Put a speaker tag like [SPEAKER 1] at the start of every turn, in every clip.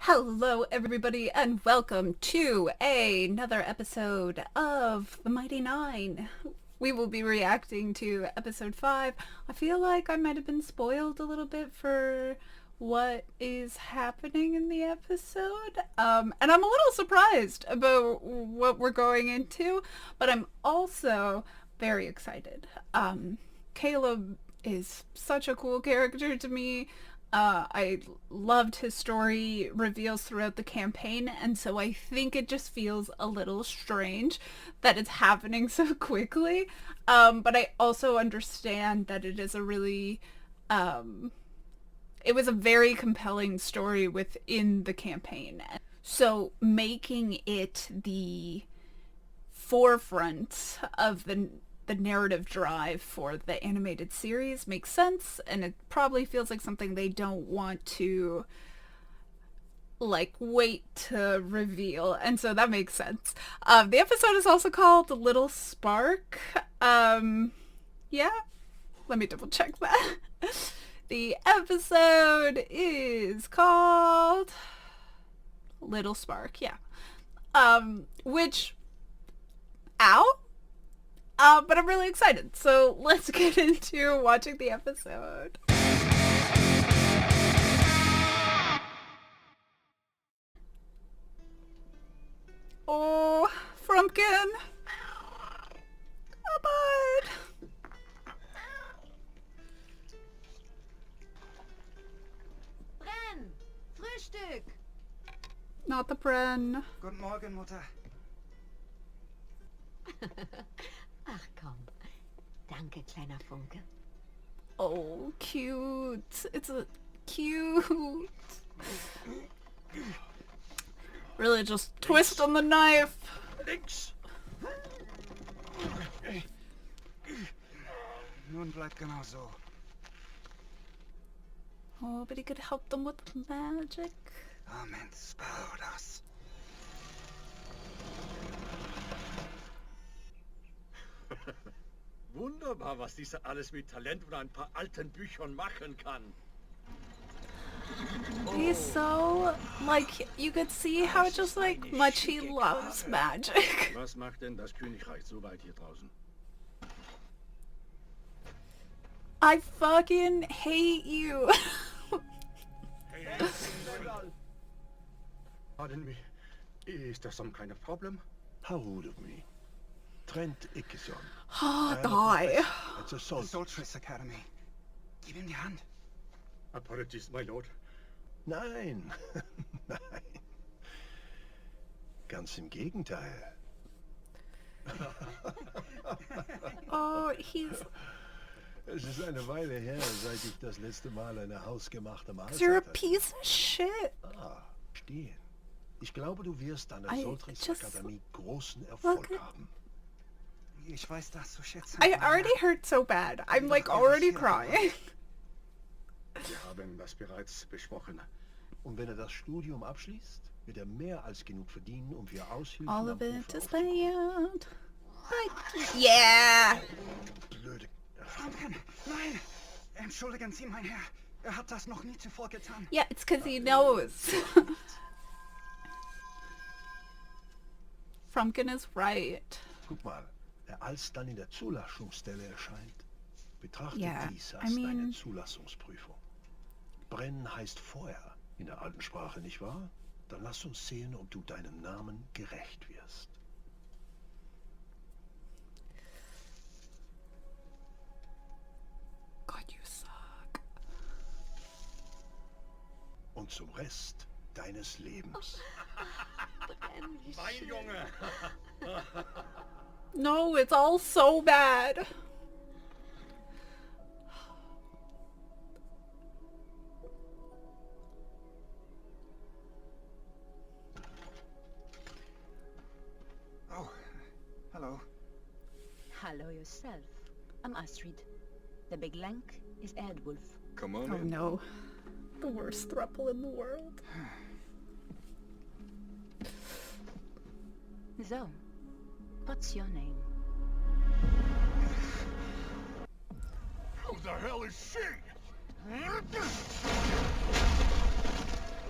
[SPEAKER 1] Hello, everybody, and welcome to another episode of The Mighty Nine. We will be reacting to episode 5. I feel like I might have been spoiled a little bit for what is happening in the episode. And I'm a little surprised about what we're going into, but I'm also very excited. Caleb is such a cool character to me. I loved his story reveals throughout the campaign, and so I think it just feels a little strange that it's happening so quickly. But I also understand that it is a really, it was a very compelling story within the campaign. So making it the forefront of the narrative drive for the animated series makes sense, and it probably feels like something they don't want to wait to reveal, and so that makes sense. The episode is also called Little Spark. Yeah, let me double check that. The episode is called Little Spark, yeah. Which, ow? But I'm really excited, so let's get into watching the episode. Oh, Frumpkin! Oh, bud!
[SPEAKER 2] Brenn! Frühstück!
[SPEAKER 1] Not the Bren.
[SPEAKER 3] Guten Morgen, Mutter.
[SPEAKER 2] Ach komm. Danke, kleiner Funke.
[SPEAKER 1] Oh, cute. It's a cute. Really just twist on the knife.
[SPEAKER 3] Links. Nun bleibt genau so.
[SPEAKER 1] Oh, but he could help them with magic.
[SPEAKER 3] Amen, spell das.
[SPEAKER 4] Wunderbar, was dieser alles mit Talent und ein paar alten Büchern machen kann.
[SPEAKER 1] He's so, you could see how just, much he loves magic.
[SPEAKER 4] Was macht denn das Königreich so weit hier draußen?
[SPEAKER 1] I fucking hate you.
[SPEAKER 4] Pardon me. Is there some kind of problem?
[SPEAKER 5] How rude of me. Trent Ickeson.
[SPEAKER 1] Oh, die.
[SPEAKER 5] It's a soldier.
[SPEAKER 3] Solstice Academy. Gib ihm die Hand.
[SPEAKER 4] Apologies, my lord.
[SPEAKER 5] Nein. Nein. Ganz im Gegenteil.
[SPEAKER 1] Oh, he's...
[SPEAKER 5] Es ist eine Weile her, seit ich das letzte Mal eine hausgemachte Mahlzeit
[SPEAKER 1] You're a
[SPEAKER 5] hatte.
[SPEAKER 1] piece of shit.
[SPEAKER 5] Stehen. Ich glaube, du wirst an der Solstice Akademie großen Erfolg haben.
[SPEAKER 3] Ich weiß das zu schätzen.
[SPEAKER 1] I already hurt so bad. I'm already crying.
[SPEAKER 4] Wir haben das bereits besprochen.
[SPEAKER 5] Und wenn er das Studium abschließt, wird er mehr als genug verdienen, um für Aushilfen
[SPEAKER 1] All
[SPEAKER 5] am
[SPEAKER 1] of it
[SPEAKER 5] Hofe
[SPEAKER 1] is
[SPEAKER 5] aufzukommen.
[SPEAKER 1] bad. Yeah.
[SPEAKER 5] Blöde.
[SPEAKER 3] Frumpkin, nein! Entschuldigen Sie, mein Herr. Er hat das noch nie zuvor getan.
[SPEAKER 1] Yeah, it's because he knows. Frumpkin is right.
[SPEAKER 5] Guck mal, wer alsdann in der Zulassungsstelle erscheint, betrachtet
[SPEAKER 1] Yeah,
[SPEAKER 5] dies
[SPEAKER 1] I
[SPEAKER 5] als deine
[SPEAKER 1] mean-
[SPEAKER 5] Zulassungsprüfung. Brennen heißt Feuer in der alten Sprache, nicht wahr? Dann lass uns sehen, ob du deinem Namen gerecht wirst.
[SPEAKER 1] God, you suck.
[SPEAKER 5] Und zum Rest deines Lebens.
[SPEAKER 2] Brenn, wie
[SPEAKER 4] Mein
[SPEAKER 2] schön.
[SPEAKER 4] Junge!
[SPEAKER 1] No, it's all so bad.
[SPEAKER 3] Oh, hello.
[SPEAKER 2] Hello yourself. I'm Astrid. The big lank is Edwulf.
[SPEAKER 4] Come on
[SPEAKER 1] Oh
[SPEAKER 4] in.
[SPEAKER 1] no. The worst throuple in the world.
[SPEAKER 2] So, what's your name?
[SPEAKER 4] Who the hell is she?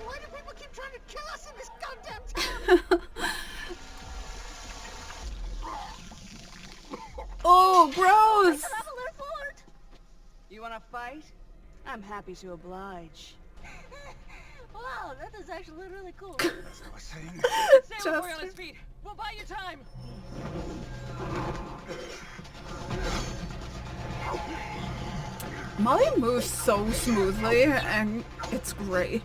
[SPEAKER 4] Why do people keep trying to kill
[SPEAKER 2] in this goddamn town!
[SPEAKER 1] Oh, gross!
[SPEAKER 2] Traveler Ford!
[SPEAKER 6] You wanna fight? I'm happy to oblige.
[SPEAKER 2] Wow, that is actually really cool.
[SPEAKER 3] As I was saying,
[SPEAKER 6] Stay with Roy on
[SPEAKER 1] Chester.
[SPEAKER 6] his feet. We'll buy you time.
[SPEAKER 1] Molly moves so smoothly, and it's great.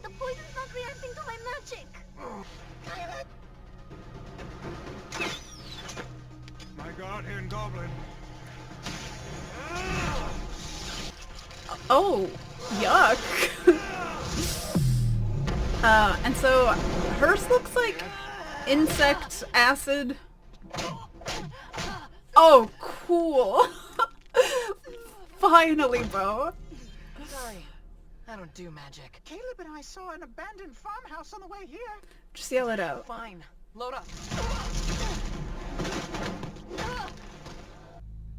[SPEAKER 2] The poison's not reacting to my magic.
[SPEAKER 3] my guardian goblin.
[SPEAKER 1] Oh, yuck. And so hers looks like insect acid. Oh, cool. Finally, Bo.
[SPEAKER 6] Sorry, I don't do magic.
[SPEAKER 7] Caleb and I saw an abandoned farmhouse on the way here.
[SPEAKER 1] Just yell it out.
[SPEAKER 6] Fine, load up.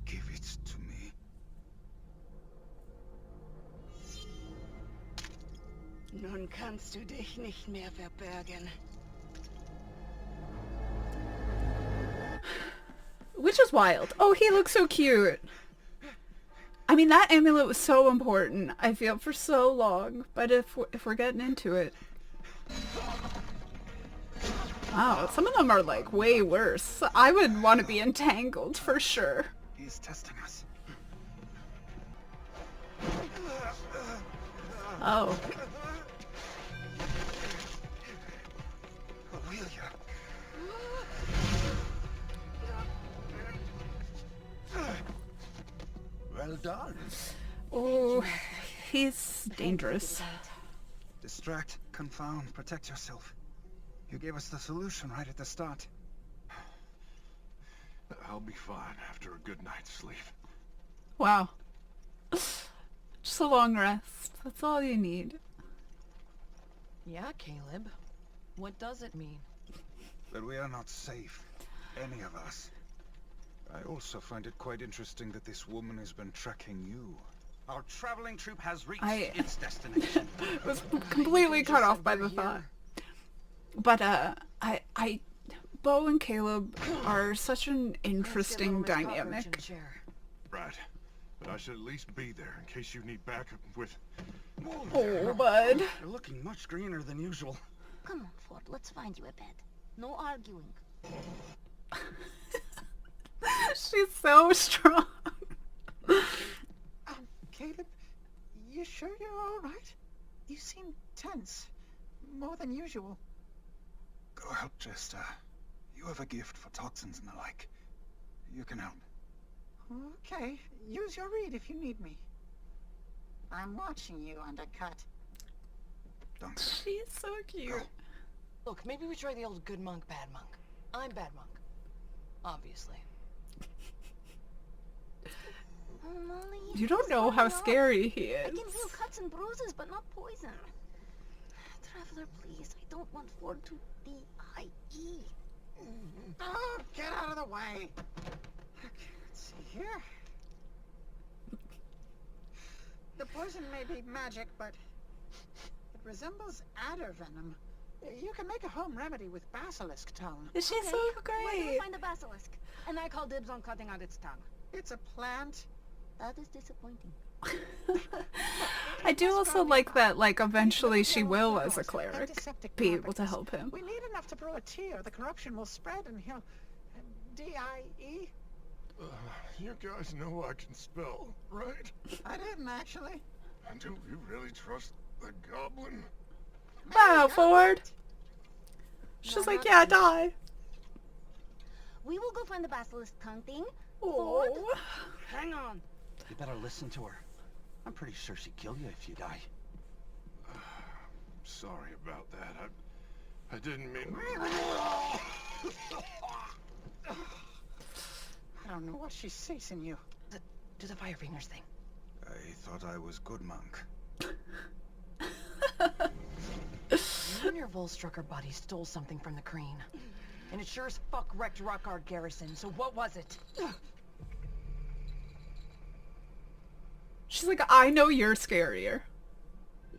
[SPEAKER 3] Give it to me.
[SPEAKER 6] Nun kannst du dich nicht mehr verbergen.
[SPEAKER 1] Which is wild. Oh, he looks so cute. I mean, that amulet was so important, I feel, for so long. But if we're getting into it... Wow, some of them are, like, way worse. I would want to be entangled, for sure.
[SPEAKER 3] He's testing us.
[SPEAKER 1] Oh.
[SPEAKER 3] Will you?
[SPEAKER 5] Well done.
[SPEAKER 1] Oh, he's dangerous.
[SPEAKER 3] Distract, confound, protect yourself. You gave us the solution right at the start.
[SPEAKER 5] I'll be fine after a good night's sleep.
[SPEAKER 1] Wow. Just a long rest. That's all you need.
[SPEAKER 6] Yeah, Caleb. What does it mean?
[SPEAKER 3] But we are not safe. Any of us. I also find it quite interesting that this woman has been tracking you. Our traveling troupe has reached its destination.
[SPEAKER 1] Was completely cut off by the thought. But, Bo and Caleb are such an interesting dynamic.
[SPEAKER 5] Right. But I should at least be there in case you need backup with...
[SPEAKER 1] Oh, bud.
[SPEAKER 3] You're looking much greener than usual.
[SPEAKER 2] Come on, Ford, let's find you a bed. No arguing.
[SPEAKER 1] She's so strong.
[SPEAKER 7] Caleb, you sure you're all right? You seem tense, more than usual.
[SPEAKER 3] Go help Jester. You have a gift for toxins and the like. You can help.
[SPEAKER 7] Okay, use your read if you need me. I'm watching you, Undercut.
[SPEAKER 3] Don't.
[SPEAKER 1] She's so cute.
[SPEAKER 6] Look, maybe we try the old good monk, bad monk. I'm bad monk. Obviously.
[SPEAKER 2] Oh, Molly.
[SPEAKER 1] You don't know
[SPEAKER 2] what's
[SPEAKER 1] how
[SPEAKER 2] going on?
[SPEAKER 1] scary he
[SPEAKER 2] I
[SPEAKER 1] is.
[SPEAKER 2] can feel cuts and bruises, but not poison. Traveler, please. I don't want Ford to die.
[SPEAKER 7] Oh, get out of the way. Okay, let's see here. The poison may be magic, but it resembles adder venom. You can make a home remedy with basilisk tongue.
[SPEAKER 1] She's
[SPEAKER 2] Okay,
[SPEAKER 1] so
[SPEAKER 2] where do we
[SPEAKER 1] great.
[SPEAKER 2] find the basilisk?
[SPEAKER 6] And I call dibs on cutting out its tongue.
[SPEAKER 7] It's a plant.
[SPEAKER 2] That is disappointing.
[SPEAKER 1] I do also like that, like, eventually she will, as a cleric,
[SPEAKER 7] Antiseptic
[SPEAKER 1] be able to
[SPEAKER 7] properties.
[SPEAKER 1] help him.
[SPEAKER 7] We need enough to brew a tea, or the corruption will spread, and he'll D-I-E.
[SPEAKER 5] You guys know I can spell, right?
[SPEAKER 7] I didn't actually.
[SPEAKER 5] And do you really trust the goblin?
[SPEAKER 1] Wow, Ford.
[SPEAKER 2] No,
[SPEAKER 1] She's like,
[SPEAKER 2] not
[SPEAKER 1] yeah,
[SPEAKER 2] me.
[SPEAKER 1] die.
[SPEAKER 2] We will go find the basilisk tongue thing.
[SPEAKER 1] Oh.
[SPEAKER 6] Hang on.
[SPEAKER 8] You better listen to her. I'm pretty sure she'd kill you if you die.
[SPEAKER 5] Sorry about that. I didn't mean...
[SPEAKER 7] I don't know what she's chasing you.
[SPEAKER 6] Do the fire fingers thing.
[SPEAKER 3] I thought I was good monk.
[SPEAKER 6] You and your Volstrucker buddy stole something from the Kreen. And it sure as fuck wrecked Rockard Garrison, so what was it?
[SPEAKER 1] She's like, I know you're scarier.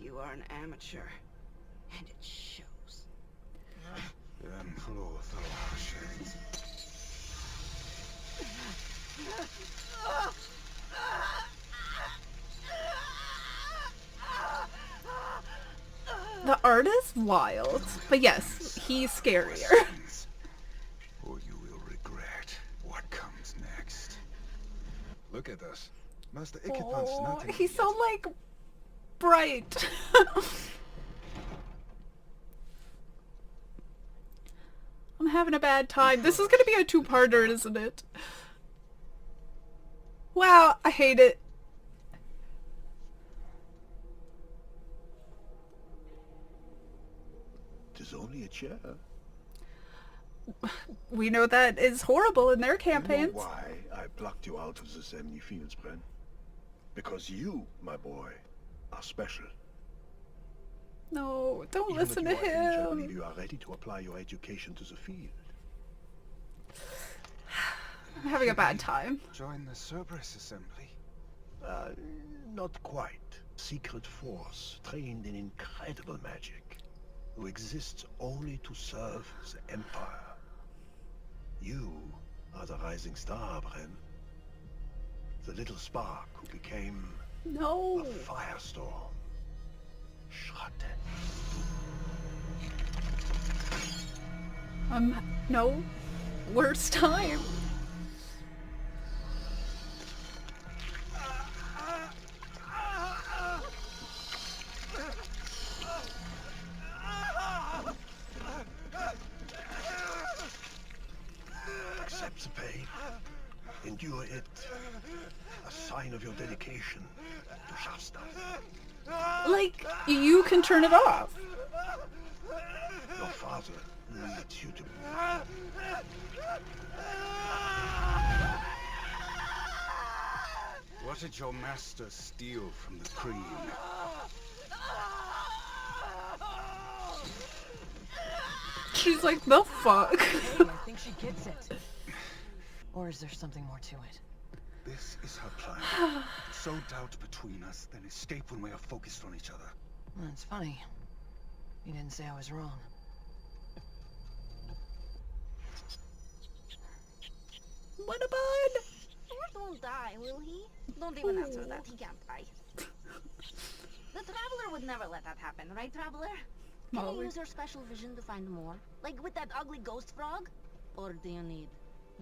[SPEAKER 6] You are an amateur. And it shows.
[SPEAKER 1] The art is wild, but yes, he's scarier.
[SPEAKER 3] Or you will regret what comes next. Look at us. Master Ikepan's
[SPEAKER 1] Oh,
[SPEAKER 3] nothing
[SPEAKER 1] he's
[SPEAKER 3] yet.
[SPEAKER 1] so, like, bright. I'm having a bad time. This is gonna be a two-parter, isn't it? Wow, I hate it.
[SPEAKER 5] It is only a chair.
[SPEAKER 1] We know that is horrible in their
[SPEAKER 5] You know
[SPEAKER 1] campaigns.
[SPEAKER 5] why I plucked you out of the S1E fields, Bren? Because you, my boy, are special.
[SPEAKER 1] No, don't
[SPEAKER 5] Even
[SPEAKER 1] listen to
[SPEAKER 5] if you are injured, I believe
[SPEAKER 1] him.
[SPEAKER 5] you are ready to apply your education to the field.
[SPEAKER 1] I'm having a bad time.
[SPEAKER 3] Join the Cerberus assembly.
[SPEAKER 5] Not quite. Secret force, trained in incredible magic, who exists only to serve the Empire. You are the rising star, Bren. The little spark who became
[SPEAKER 1] No.
[SPEAKER 5] a firestorm. Schratten.
[SPEAKER 1] No. Worst time.
[SPEAKER 5] Accept the pain. Endure it. A sign of your dedication to Shasta.
[SPEAKER 1] Like, you can turn it off.
[SPEAKER 5] Your father needs you to...
[SPEAKER 3] What did your master steal from the Queen?
[SPEAKER 1] She's like, the fuck?
[SPEAKER 6] Hey, I think she gets it. Or is there something more to it?
[SPEAKER 3] This is her plan. Sow doubt between us, then escape when we are focused on each other.
[SPEAKER 6] That's funny. You didn't say I was wrong.
[SPEAKER 1] What a bud?
[SPEAKER 2] Thor won't die, will he? Don't even answer that. He can't die. The Traveler would never let that happen, right, Traveler? Can you
[SPEAKER 1] Molly.
[SPEAKER 2] use your special vision to find more? Like with that ugly ghost frog? Or do you need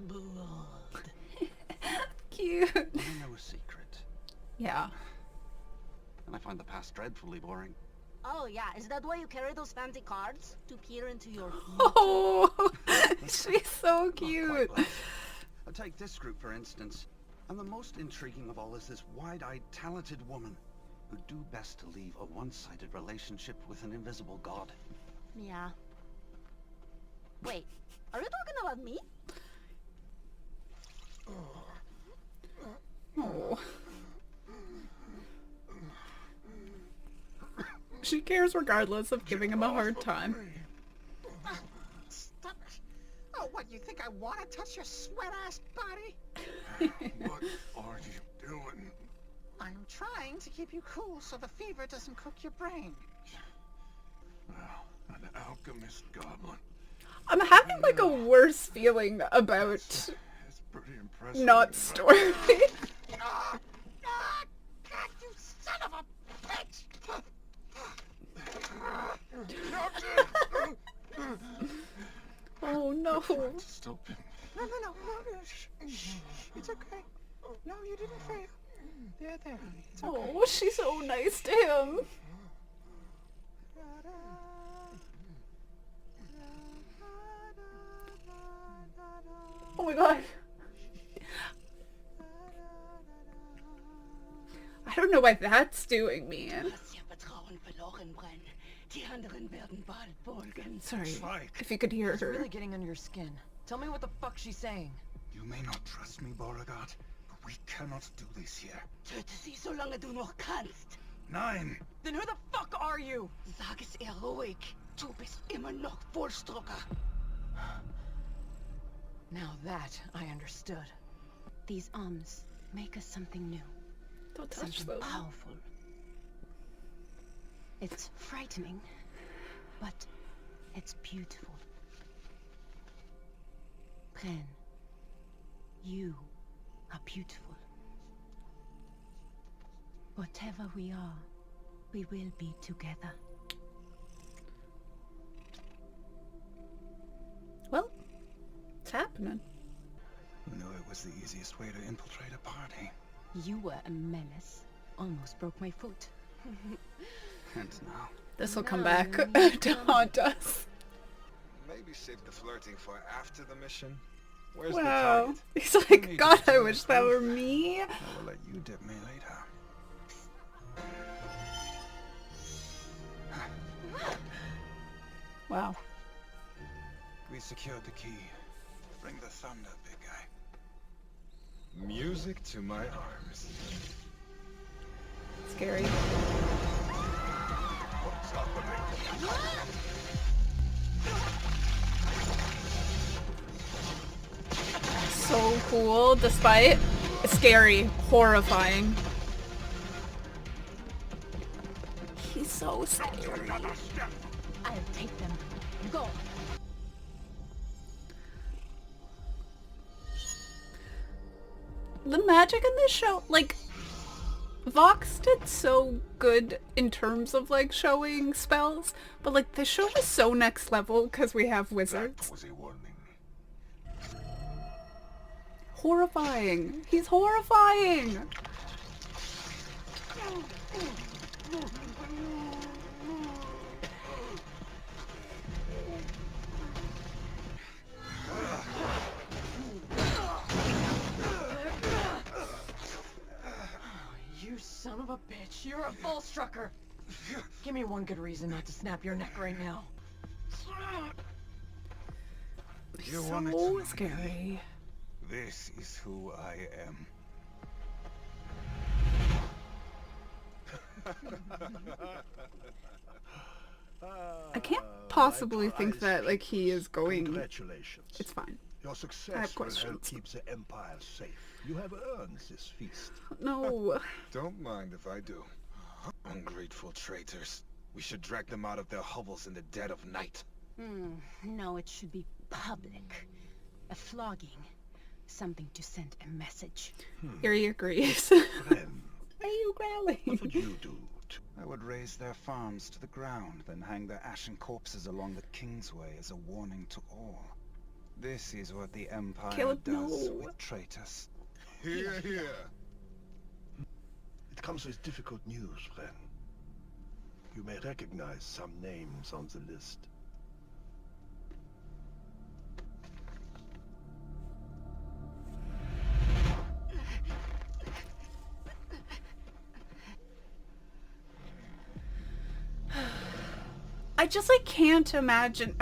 [SPEAKER 2] blood?
[SPEAKER 1] Cute.
[SPEAKER 8] I know a secret,
[SPEAKER 1] Yeah.
[SPEAKER 8] and I find the past dreadfully boring.
[SPEAKER 2] Oh yeah, is that why you carry those fancy cards? To peer into your future?
[SPEAKER 1] Oh, she's so
[SPEAKER 8] Not
[SPEAKER 1] cute.
[SPEAKER 8] quite like. Take this group, for instance. And the most intriguing of all is this wide-eyed, talented woman who'd do best to leave a one-sided relationship with an invisible god.
[SPEAKER 2] Yeah. Wait, are you talking about me?
[SPEAKER 1] Oh. She cares regardless of giving him a hard time.
[SPEAKER 7] Stop it. Oh, what, you think I want to touch your sweat-ass body?
[SPEAKER 5] What are you doing?
[SPEAKER 7] I'm trying to keep you cool so the fever doesn't cook your brain.
[SPEAKER 5] Well, an alchemist goblin.
[SPEAKER 1] I'm having like a worse feeling about
[SPEAKER 5] It's pretty impressive.
[SPEAKER 1] not Stormy.
[SPEAKER 7] God, you son of a bitch!
[SPEAKER 1] Oh no.
[SPEAKER 5] Stop him.
[SPEAKER 7] No. Shh. It's okay. No, you didn't fail. There. It's okay.
[SPEAKER 1] Oh, she's so nice to him. Oh my god. I don't know why that's doing me in. Sorry, if you could hear
[SPEAKER 6] It's
[SPEAKER 1] her.
[SPEAKER 6] really getting under your skin. Tell me what the fuck she's saying.
[SPEAKER 3] You may not trust me, Beauregard, but we cannot do this here.
[SPEAKER 9] Töte sie, solange du noch kannst.
[SPEAKER 3] Nein!
[SPEAKER 6] Then who the fuck are you?
[SPEAKER 9] Sag es ihr ruhig. Du bist immer noch Vollstrucker.
[SPEAKER 6] Now that I understood.
[SPEAKER 9] These ums make us something new.
[SPEAKER 1] Don't touch
[SPEAKER 9] Something
[SPEAKER 1] them.
[SPEAKER 9] powerful. It's frightening, but it's beautiful. Ren, you are beautiful. Whatever we are, we will be together.
[SPEAKER 1] Well, it's happening.
[SPEAKER 3] Who knew it was the easiest way to infiltrate a party?
[SPEAKER 9] You were a menace. Almost broke my foot.
[SPEAKER 3] And now?
[SPEAKER 1] This will
[SPEAKER 9] Now
[SPEAKER 1] come back
[SPEAKER 9] you need
[SPEAKER 1] to haunt us.
[SPEAKER 3] Maybe save the flirting for after the mission. Where's
[SPEAKER 1] Wow.
[SPEAKER 3] the target?
[SPEAKER 1] He's like, God, I wish that were me.
[SPEAKER 3] I will let you dip me later.
[SPEAKER 1] Wow.
[SPEAKER 3] We secured the key. Bring the thunder, big guy. Music to my arms.
[SPEAKER 1] Scary.
[SPEAKER 5] What's happening?
[SPEAKER 1] So cool, despite scary, horrifying. He's so scary.
[SPEAKER 9] I'll take them. Go.
[SPEAKER 1] The magic in this show, like, Vox did so good in terms of, like, showing spells, but, like, this show is so next level because we have wizards.
[SPEAKER 5] That was a warning.
[SPEAKER 1] Horrifying. He's horrifying.
[SPEAKER 6] You son of a bitch, you're a Volstrucker! Give me one good reason not to snap your neck right now.
[SPEAKER 3] You wanted to
[SPEAKER 1] So
[SPEAKER 3] know me.
[SPEAKER 1] scary.
[SPEAKER 3] This is who I am.
[SPEAKER 1] I can't possibly think that, like, he is going...
[SPEAKER 5] Congratulations.
[SPEAKER 1] It's fine.
[SPEAKER 5] Your
[SPEAKER 1] I have
[SPEAKER 5] success will help
[SPEAKER 1] questions.
[SPEAKER 5] keep the Empire safe. You have earned this feast.
[SPEAKER 1] No.
[SPEAKER 3] Don't mind if I do. Ungrateful traitors. We should drag them out of their hovels in the dead of night.
[SPEAKER 9] No, it should be public. A flogging. Something to send a message.
[SPEAKER 1] Eerie agrees.
[SPEAKER 5] Ren,
[SPEAKER 1] Why are you growling?
[SPEAKER 5] what would you do?
[SPEAKER 3] I would raise their farms to the ground, then hang their ashen corpses along the Kingsway as a warning to all. This is what the Empire
[SPEAKER 1] Caleb,
[SPEAKER 3] does
[SPEAKER 1] no.
[SPEAKER 3] with traitors. Hear, hear.
[SPEAKER 5] It comes with difficult news, Ren. You may recognize some names on the list.
[SPEAKER 1] I just, like, can't imagine...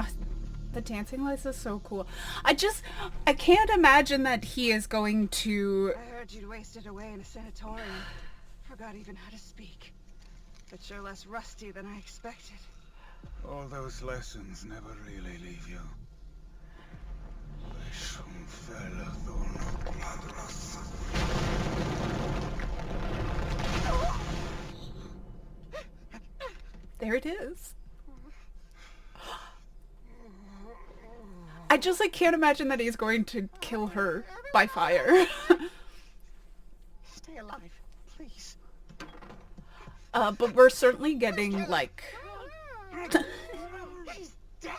[SPEAKER 1] the dancing lights is so cool. I can't imagine that he is going to...
[SPEAKER 7] I heard you'd wasted away in a sanatorium. Forgot even how to speak. But you're less rusty than I expected.
[SPEAKER 3] All those lessons never really leave you.
[SPEAKER 1] There it is. I just, like, can't imagine that he's going to kill her by fire.
[SPEAKER 7] Stay alive, please.
[SPEAKER 1] But we're certainly getting, like...
[SPEAKER 7] He's dead?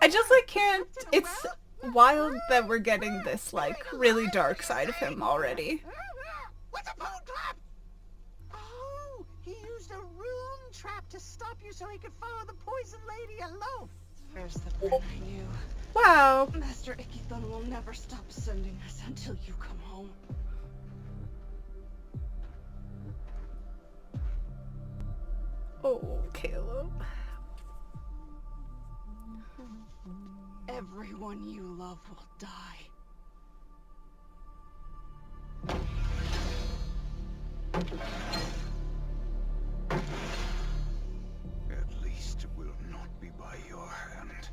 [SPEAKER 1] I just, like, can't... It's wild that we're getting this, like, really dark side of him already.
[SPEAKER 7] What's a bone trap? Oh, he used a rune trap to stop you so he could follow the poison lady alone. There's the friend I knew.
[SPEAKER 1] Wow.
[SPEAKER 7] Master Ikithon will never stop sending us until you come home.
[SPEAKER 1] Oh, Caleb.
[SPEAKER 7] Everyone you love will die.
[SPEAKER 3] At least it will not be by your hand.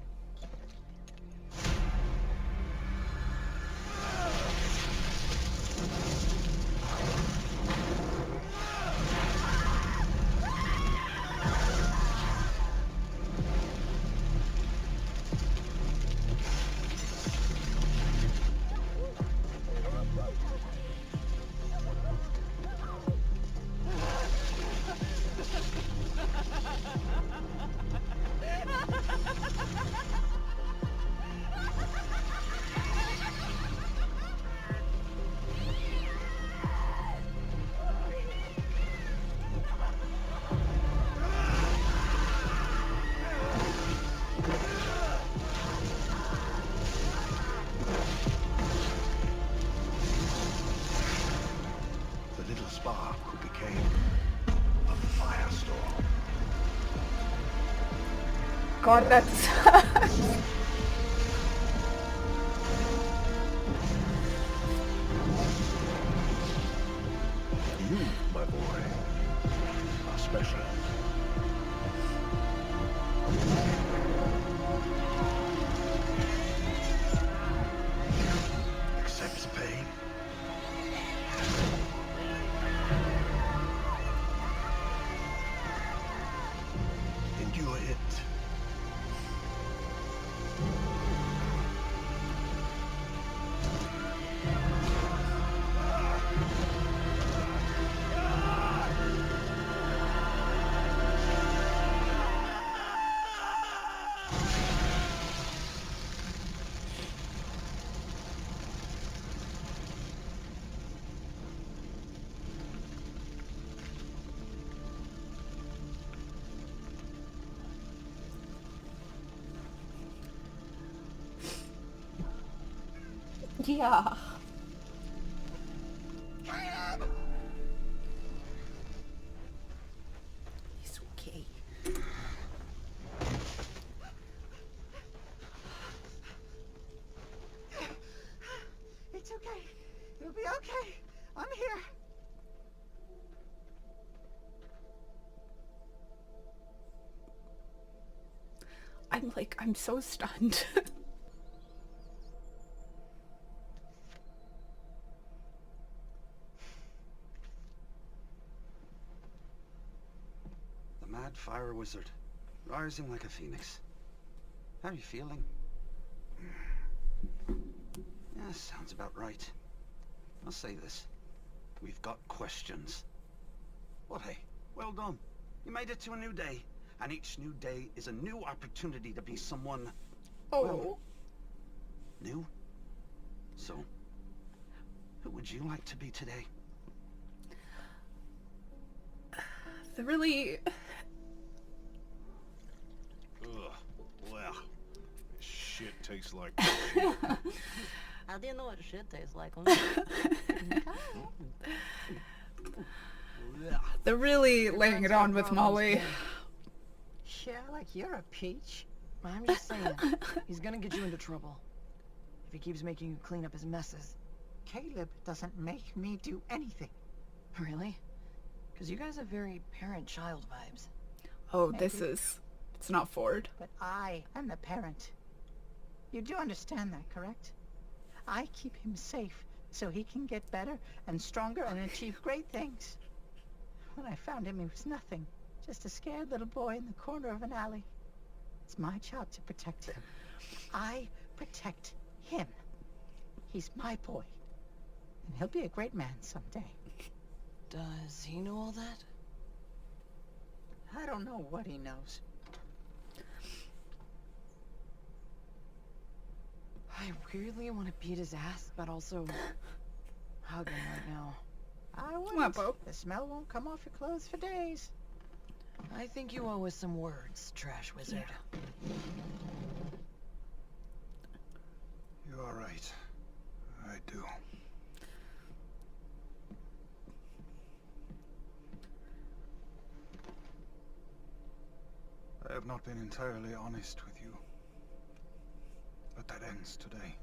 [SPEAKER 1] God, that's...
[SPEAKER 5] You, my boy, are special. Accept pain. Endure it.
[SPEAKER 1] Yeah. He's okay.
[SPEAKER 7] It's okay. You'll be okay. I'm here.
[SPEAKER 1] I'm so stunned.
[SPEAKER 8] The mad fire wizard, rising like a phoenix. How are you feeling? Yeah, sounds about right. I'll say this. We've got questions. But hey, well done. You made it to a new day. And each new day is a new opportunity to be someone...
[SPEAKER 1] Oh.
[SPEAKER 8] Well, new? So, who would you like to be today?
[SPEAKER 1] The really...
[SPEAKER 5] Ugh. Well, this shit tastes like
[SPEAKER 2] I didn't know what shit tastes like.
[SPEAKER 1] They're really laying it on with Molly.
[SPEAKER 7] Yeah, like you're a peach.
[SPEAKER 6] I'm just saying, he's gonna get you into trouble. If he keeps making you clean up his messes.
[SPEAKER 7] Caleb doesn't make me do anything.
[SPEAKER 6] Really? Because you guys have very parent-child vibes.
[SPEAKER 1] Oh, this is... It's not Ford.
[SPEAKER 7] But I am the parent. You do understand that, correct? I keep him safe so he can get better and stronger and achieve great things. When I found him, he was nothing. Just a scared little boy in the corner of an alley. It's my job to protect him. I protect him. He's my boy. And he'll be a great man someday.
[SPEAKER 6] Does he know all that?
[SPEAKER 7] I don't know what he knows.
[SPEAKER 6] I weirdly want to beat his ass, but also hug him right now.
[SPEAKER 7] I wouldn't.
[SPEAKER 1] Come on, Bo.
[SPEAKER 7] The smell won't come off your clothes for days.
[SPEAKER 6] I think you owe us some words, Trash Wizard.
[SPEAKER 3] You are right. I do. I have not been entirely honest with you. But that ends today.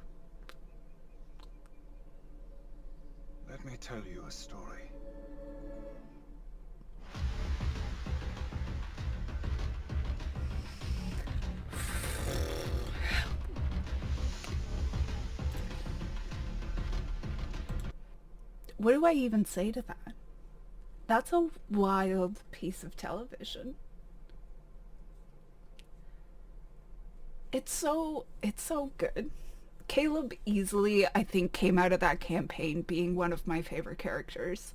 [SPEAKER 3] Let me tell you a story.
[SPEAKER 1] What do I even say to that? That's a wild piece of television. It's so good. Caleb easily, I think, came out of that campaign being one of my favorite characters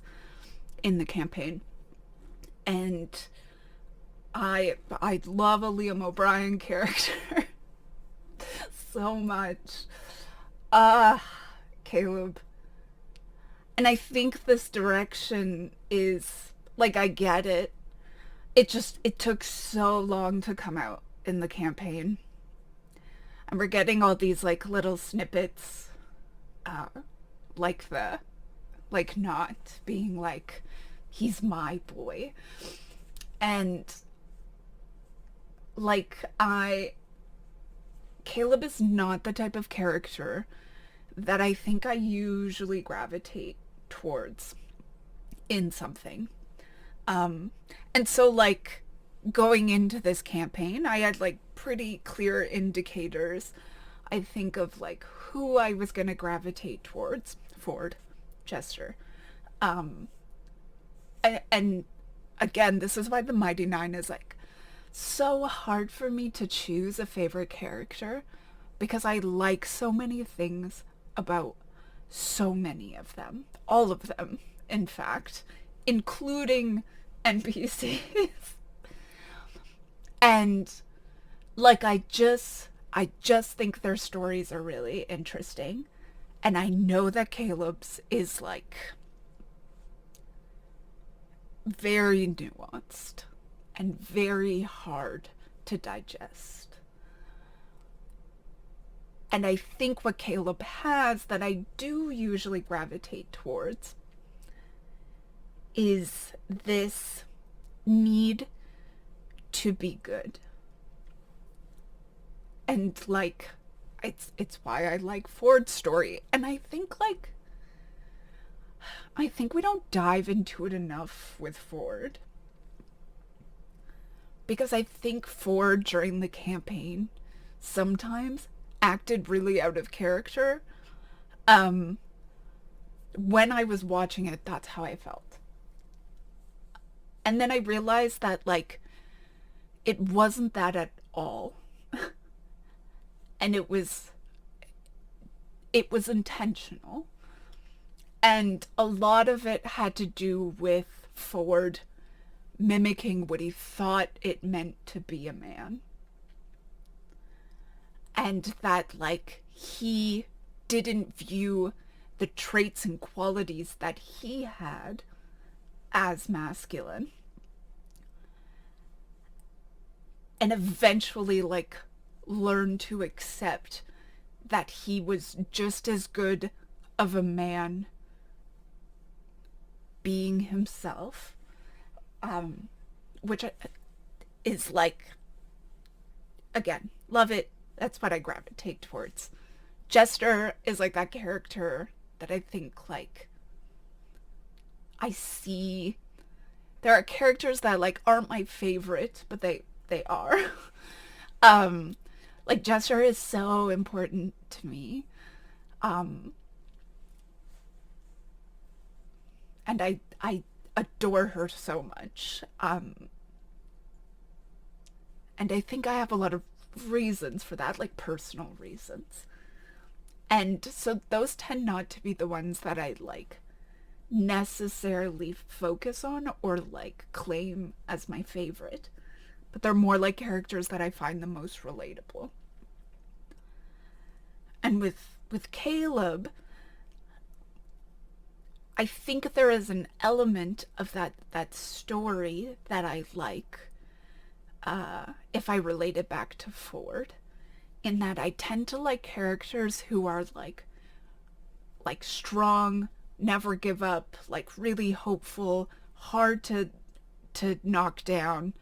[SPEAKER 1] in the campaign. And I love a Liam O'Brien character so much. Caleb. And I think this direction is, like, I get it. It took so long to come out in the campaign. And we're getting all these, like, little snippets, like not being like, he's my boy. And, like, Caleb is not the type of character that I think I usually gravitate towards in something. And so, like, going into this campaign, I had, like, pretty clear indicators, I think, of, like, who I was going to gravitate towards. Ford, Chester. And again, this is why the Mighty Nein is, like, so hard for me to choose a favorite character, because I like so many things about so many of them. All of them, in fact, including NPCs. And, like, I just think their stories are really interesting. And I know that Caleb's is, like, very nuanced and very hard to digest. And I think what Caleb has that I do usually gravitate towards is this need to be good. And, like, it's why I like Ford's story. And I think we don't dive into it enough with Ford. Because I think Ford during the campaign sometimes acted really out of character. When I was watching it, that's how I felt. And then I realized that, like, it wasn't that at all. And it was intentional. And a lot of it had to do with Ford mimicking what he thought it meant to be a man. And that, like, he didn't view the traits and qualities that he had as masculine. And eventually, like, learned to accept that he was just as good of a man being himself, which is, like, again, love it. That's what I gravitate towards. Jester is, like, that character that I think, like, I see. There are characters that, like, aren't my favorite, but they are. Like, Jester is so important to me. And I adore her so much. And I think I have a lot of reasons for that, like, personal reasons. And so those tend not to be the ones that I, like, necessarily focus on or, like, claim as my favorite. But they're more like characters that I find the most relatable. And with Caleb, I think there is an element of that story that I like, if I relate it back to Ford, in that I tend to like characters who are like strong, never give up, like really hopeful, hard to knock down.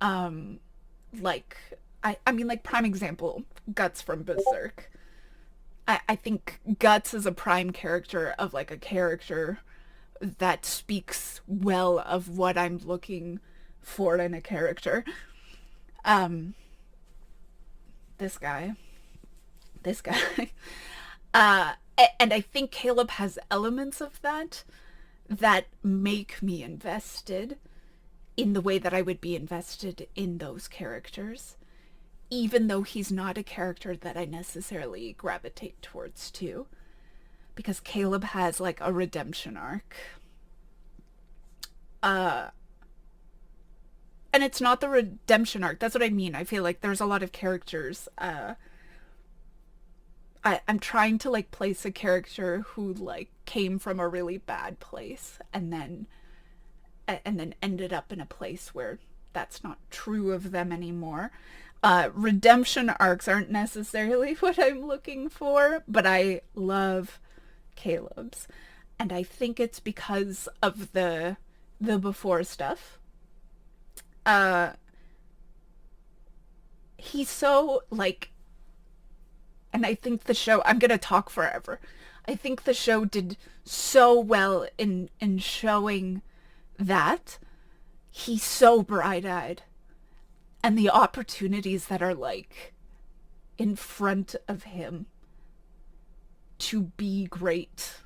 [SPEAKER 1] Like, I mean, like, prime example, Guts from Berserk. I think Guts is a prime character of, like, a character that speaks well of what I'm looking for in a character. This guy. And I think Caleb has elements of that make me invested in the way that I would be invested in those characters, even though he's not a character that I necessarily gravitate towards too, because Caleb has, like, a redemption arc. And it's not the redemption arc, that's what I mean. I feel like there's a lot of characters, I'm trying to, like, place a character who, like, came from a really bad place and then ended up in a place where that's not true of them anymore. Redemption arcs aren't necessarily what I'm looking for, but I love Caleb's. And I think it's because of the before stuff. he's so, like, and I think the show, I'm gonna talk forever. I think the show did so well in showing that he's so bright-eyed, and the opportunities that are, like, in front of him to be great,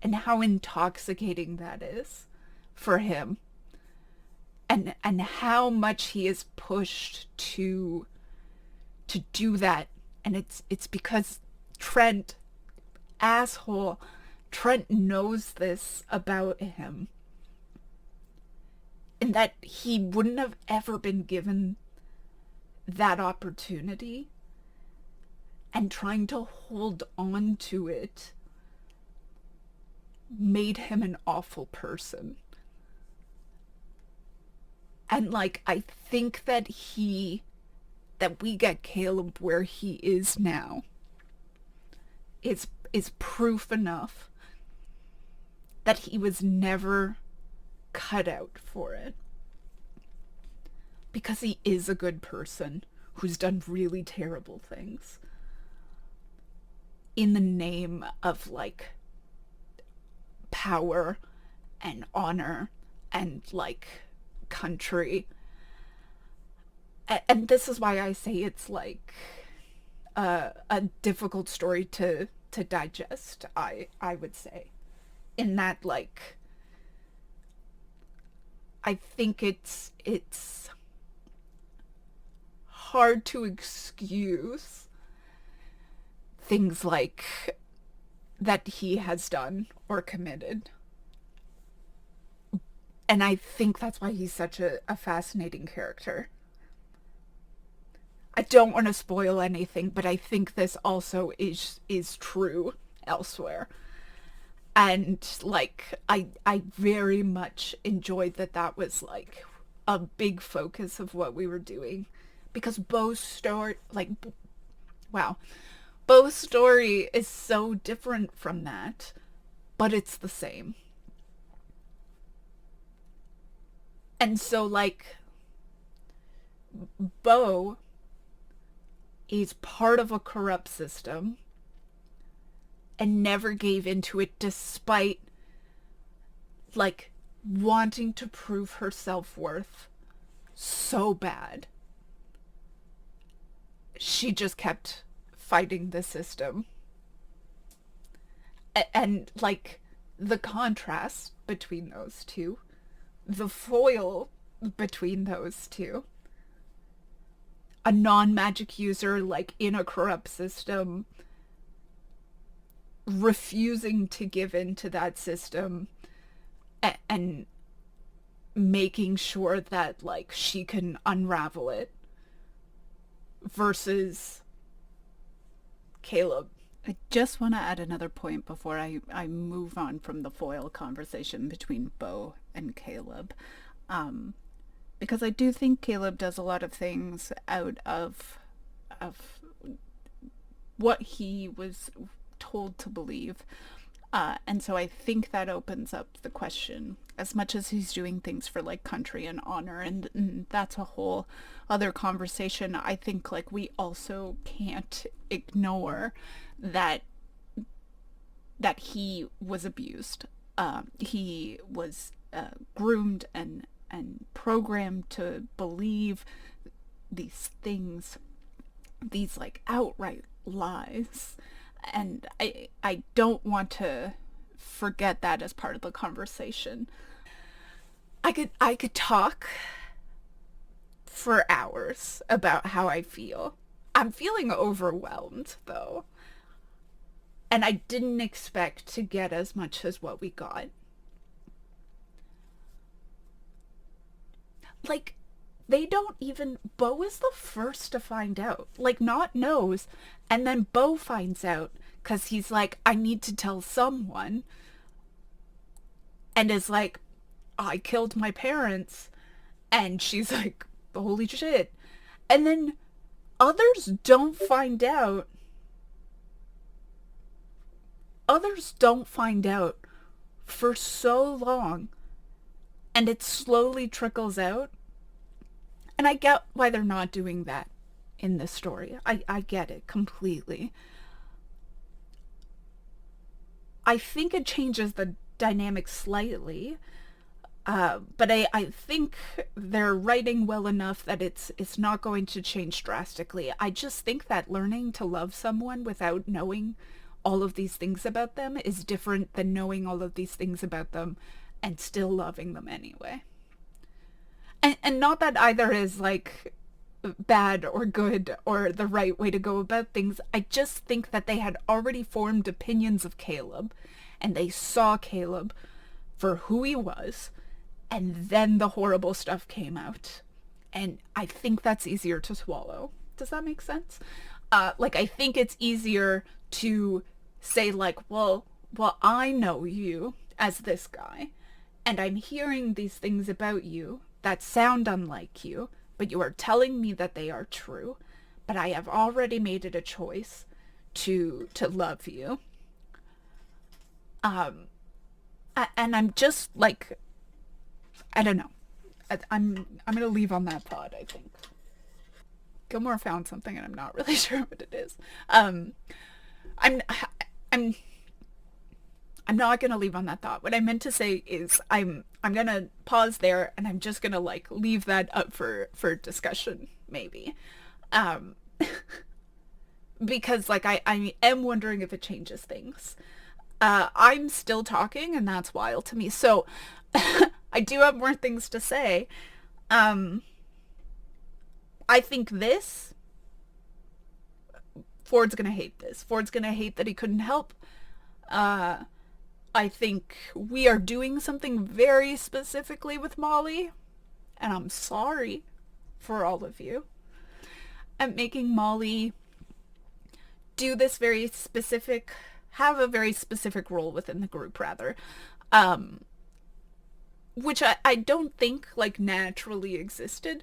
[SPEAKER 1] and how intoxicating that is for him, and how much he is pushed to do that. And it's because Trent knows this about him, and that he wouldn't have ever been given that opportunity, and trying to hold on to it made him an awful person. And, like, I think that we get Caleb where he is now is proof enough that he was never cut out for it. Because he is a good person who's done really terrible things in the name of, like, power and honor and, like, country. And this is why I say it's, like, a difficult story to digest, I would say. In that, like, I think it's hard to excuse things like that he has done or committed. And I think that's why he's such a fascinating character. I don't want to spoil anything, but I think this also is true elsewhere. And, like, I very much enjoyed that was, like, a big focus of what we were doing. Because Beau's story, like, wow. Beau's story is so different from that, but it's the same. And so, like, Beau is part of a corrupt system and never gave into it, despite, like, wanting to prove her self-worth so bad. She just kept fighting the system. And, like, the contrast between those two, the foil between those two, a non-magic user, like, in a corrupt system, refusing to give in to that system, and making sure that, like, she can unravel it, versus Caleb. I just want to add another point before I move on from the foil conversation between Beau and Caleb. Because I do think Caleb does a lot of things out of what he was told to believe. And so I think that opens up the question, as much as he's doing things for, like, country and honor, and that's a whole other conversation. I think, like, we also can't ignore that he was abused. He was groomed and programmed to believe these things, these, like, outright lies. And I don't want to forget that as part of the conversation. I could talk for hours about how I feel. I'm feeling overwhelmed, though. And I didn't expect to get as much as what we got. Like, they don't even... Beau is the first to find out. Like, not knows. And then Beau finds out because he's like, I need to tell someone. And is like, I killed my parents. And she's like, holy shit. And then others don't find out. Others don't find out for so long. And it slowly trickles out. And I get why they're not doing that. in this story. I get it completely. I think it changes the dynamic slightly, but I think they're writing well enough that it's not going to change drastically. I just think that learning to love someone without knowing all of these things about them is different than knowing all of these things about them and still loving them anyway. And not that either is like bad or good or the right way to go about things. I just think that they had already formed opinions of Caleb, and they saw Caleb for who he was, and then the horrible stuff came out. And I think that's easier to swallow. Does that make sense? Like, I think it's easier to say, like, well, I know you as this guy, and I'm hearing these things about you that sound unlike you, but you are telling me that they are true, but I have already made it a choice to love you. And I'm just like, I don't know. I'm gonna leave on that thought, I think. Gilmore found something and I'm not really sure what it is. I'm not gonna leave on that thought. What I meant to say is I'm gonna pause there, and I'm just gonna like leave that up for discussion, maybe. Because like I am wondering if it changes things. I'm still talking, and that's wild to me. So I do have more things to say. I think Ford's gonna hate this. Ford's gonna hate that he couldn't help. I think we are doing something very specifically with Molly, and I'm sorry for all of you, at making Molly do this very specific, have a very specific role within the group, rather. Which I don't think, like, naturally existed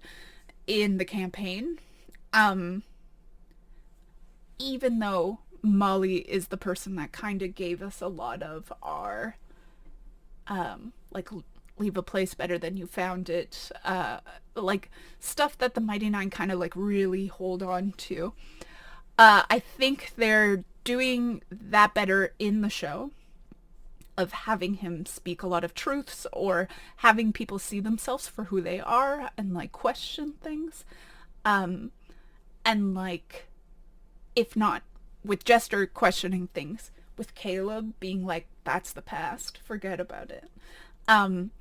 [SPEAKER 1] in the campaign. Even though Molly is the person that kind of gave us a lot of our, like, leave a place better than you found it, like, stuff that the Mighty Nein kind of, like, really hold on to. I think they're doing that better in the show, of having him speak a lot of truths, or having people see themselves for who they are and, like, question things. And, like, if not with Jester questioning things, with Caleb being like, that's the past, forget about it. And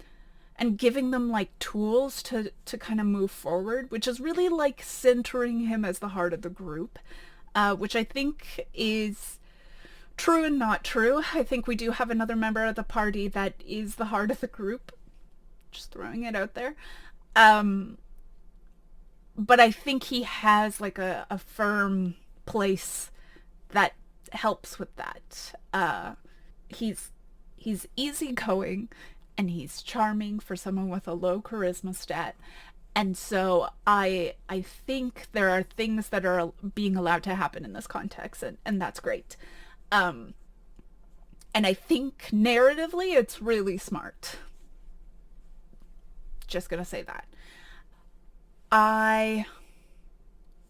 [SPEAKER 1] giving them, like, tools to kind of move forward, which is really, like, centering him as the heart of the group, which I think is true and not true. I think we do have another member of the party that is the heart of the group. Just throwing it out there. But I think he has, like, a firm place that helps with that. He's easygoing, and he's charming for someone with a low charisma stat. And so I think there are things that are being allowed to happen in this context, and that's great. And I think narratively it's really smart. Just gonna say that. I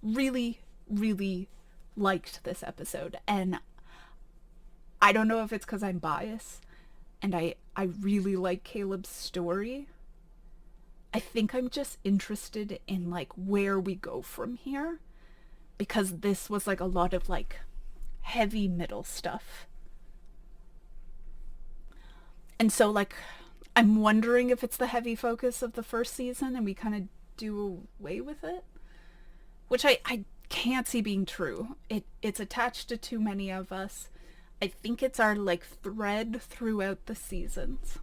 [SPEAKER 1] really, really liked this episode, and I don't know if it's because I'm biased and I really like Caleb's story. I think I'm just interested in, like, where we go from here, because this was, like, a lot of, like, heavy middle stuff. And so, like, I'm wondering if it's the heavy focus of the first season and we kind of do away with it, which I can't see being true. It's attached to too many of us. I think it's our, like, thread throughout the seasons.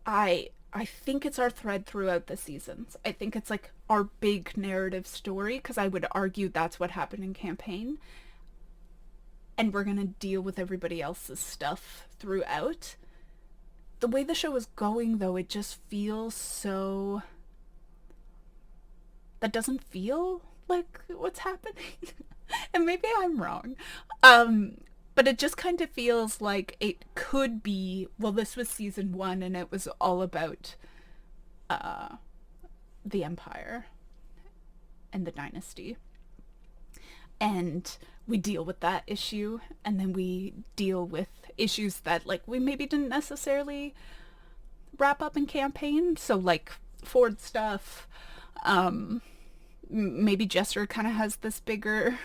[SPEAKER 1] I think it's our thread throughout the seasons. I think it's, like, our big narrative story, because I would argue that's what happened in campaign. And we're gonna deal with everybody else's stuff throughout. The way the show is going, though, it just feels so... That doesn't feel like what's happening. And maybe I'm wrong. But it just kind of feels like it could be, well, this was season 1 and it was all about the Empire and the Dynasty. and we deal with that issue, and then we deal with issues that like we maybe didn't necessarily wrap up in campaign. So like Ford stuff, maybe Jester kind of has this bigger,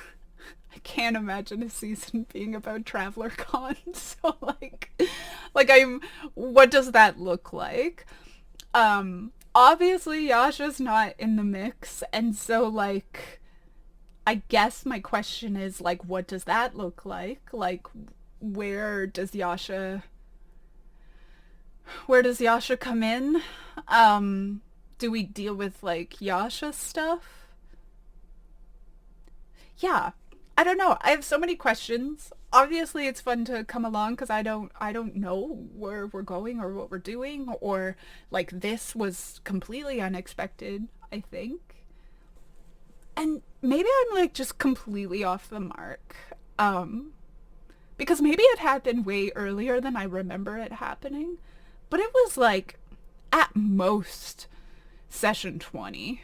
[SPEAKER 1] I can't imagine a season being about Traveler Con. So what does that look like? Obviously Yasha's not in the mix, and so like I guess my question is like, what does that look like? Like, where does Yasha come in? Do we deal with like Yasha stuff? Yeah, I don't know. I have so many questions. Obviously it's fun to come along because I don't know where we're going or what we're doing, or like this was completely unexpected, I think. And maybe I'm like just completely off the mark. Because maybe it happened way earlier than I remember it happening. But it was like at most session 20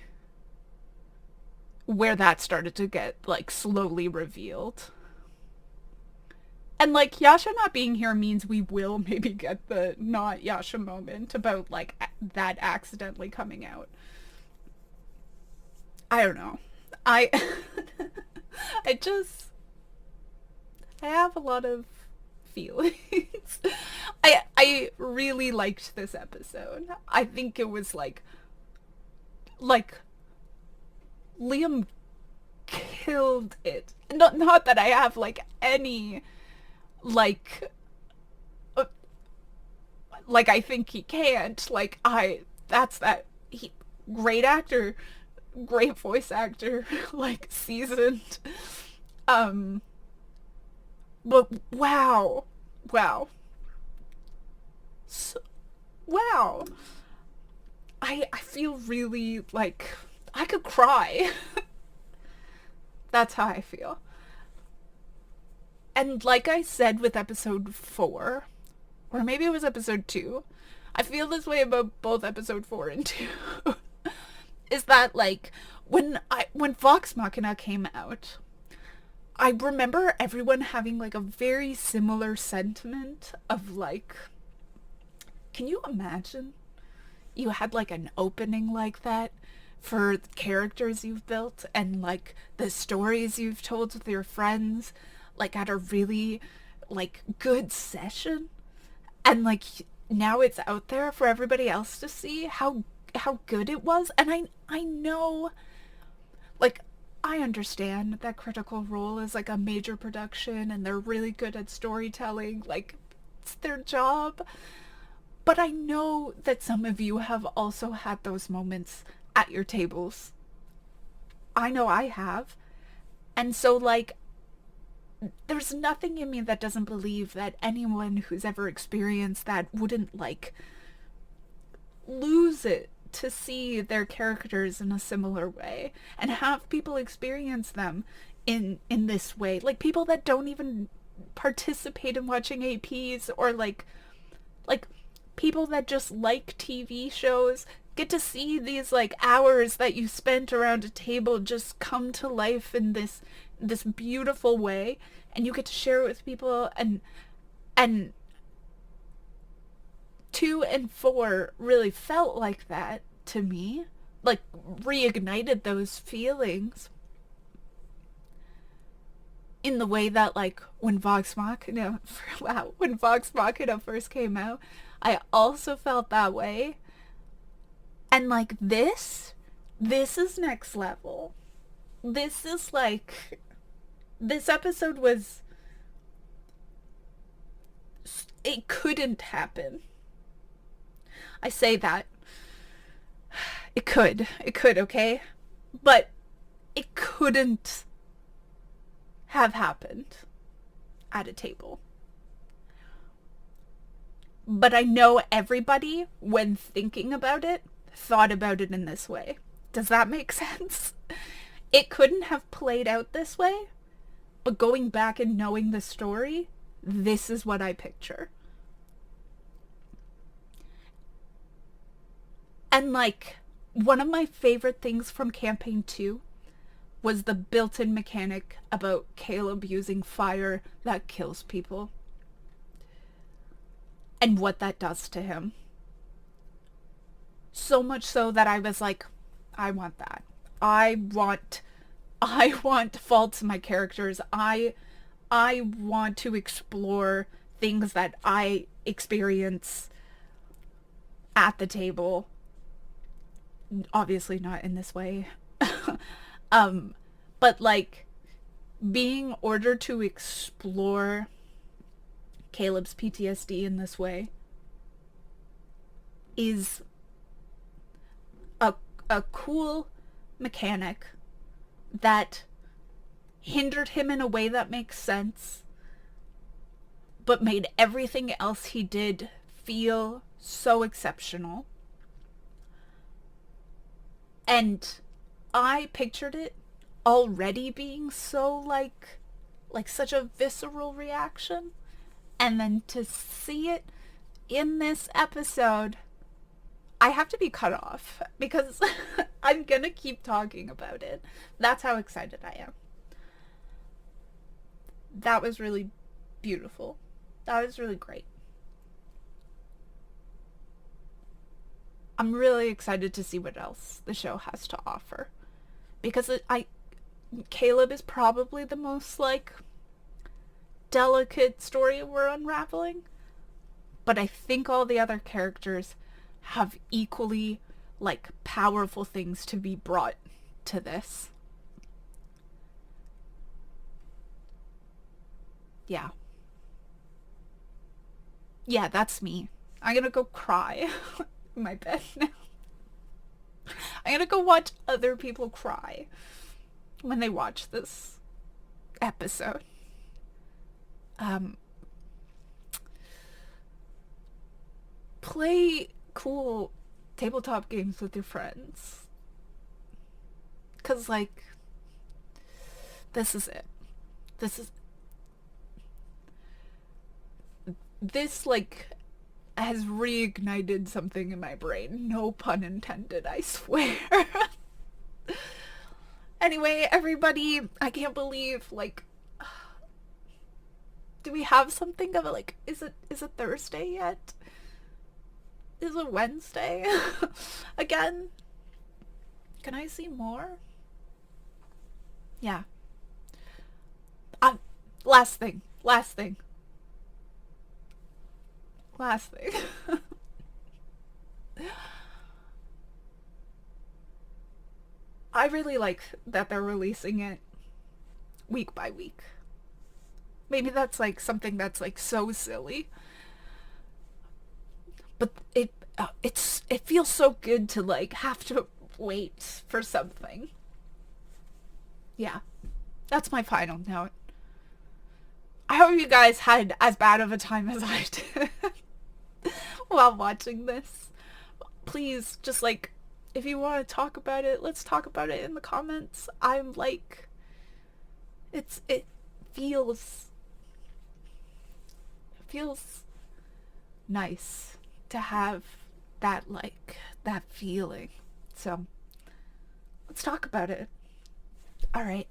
[SPEAKER 1] where that started to get like slowly revealed. And like Yasha not being here means we will maybe get the not Yasha moment about like that accidentally coming out. I don't know. I have a lot of feelings. I really liked this episode. I think it was like Liam killed it. Not that I have like any like I think he can't. Like he great actor, great voice actor, like seasoned. But wow. So, wow. I feel really like I could cry. That's how I feel. And like I said with episode 4, or maybe it was episode 2, I feel this way about both episode 4 and 2. Is that like when Vox Machina came out, I remember everyone having like a very similar sentiment of like, can you imagine you had like an opening like that for the characters you've built and like the stories you've told with your friends, like at a really like good session, and like now it's out there for everybody else to see how good it was. And I know, like, I understand that Critical Role is like a major production and they're really good at storytelling, like it's their job. But I know that some of you have also had those moments at your tables. I know I have. And so like there's nothing in me that doesn't believe that anyone who's ever experienced that wouldn't like lose it to see their characters in a similar way and have people experience them in this way. Like people that don't even participate in watching APs, or like people that just like TV shows get to see these like hours that you spent around a table just come to life in this beautiful way, and you get to share it with people. And 2 and 4 really felt like that to me, like reignited those feelings in the way that like when Vox Machina first came out, I also felt that way. And like this is next level. This is like, this episode was, it couldn't happen. I say that. It could, okay? But it couldn't have happened at a table. But I know everybody, when thinking about it, thought about it in this way. Does that make sense? It couldn't have played out this way, but going back and knowing the story, this is what I picture. And like, one of my favorite things from campaign 2 was the built-in mechanic about Caleb using fire that kills people. And what that does to him. So much so that I was like, I want that. I want faults in my characters. I want to explore things that I experience at the table. Obviously not in this way. But like being ordered to explore Caleb's PTSD in this way is a cool mechanic that hindered him in a way that makes sense, but made everything else he did feel so exceptional. And I pictured it already being so like such a visceral reaction, and then to see it in this episode, I have to be cut off because I'm gonna keep talking about it. That's how excited I am. That was really beautiful. That was really great. I'm really excited to see what else the show has to offer. Because Caleb is probably the most, like, delicate story we're unraveling. But I think all the other characters have equally, like, powerful things to be brought to this. Yeah. Yeah, that's me. I'm gonna go cry in my bed now. I'm gonna go watch other people cry when they watch this episode. Play cool tabletop games with your friends. 'Cause, like, this is it. This, like, has reignited something in my brain. No pun intended, I swear. Anyway, everybody, I can't believe, like, do we have something of it? Like, is it Thursday yet? Is it Wednesday? Again? Can I see more? Yeah. Last thing. I really like that they're releasing it week by week. Maybe that's like something that's like so silly, but it feels so good to like have to wait for something. Yeah, that's my final note. I hope you guys had as bad of a time as I did while watching this. Please, just like, if you want to talk about it, let's talk about it in the comments. I'm like, it feels nice to have that, like, that feeling. So, let's talk about it. Alright.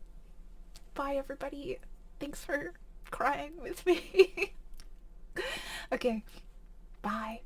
[SPEAKER 1] Bye, everybody. Thanks for crying with me. Okay. Bye.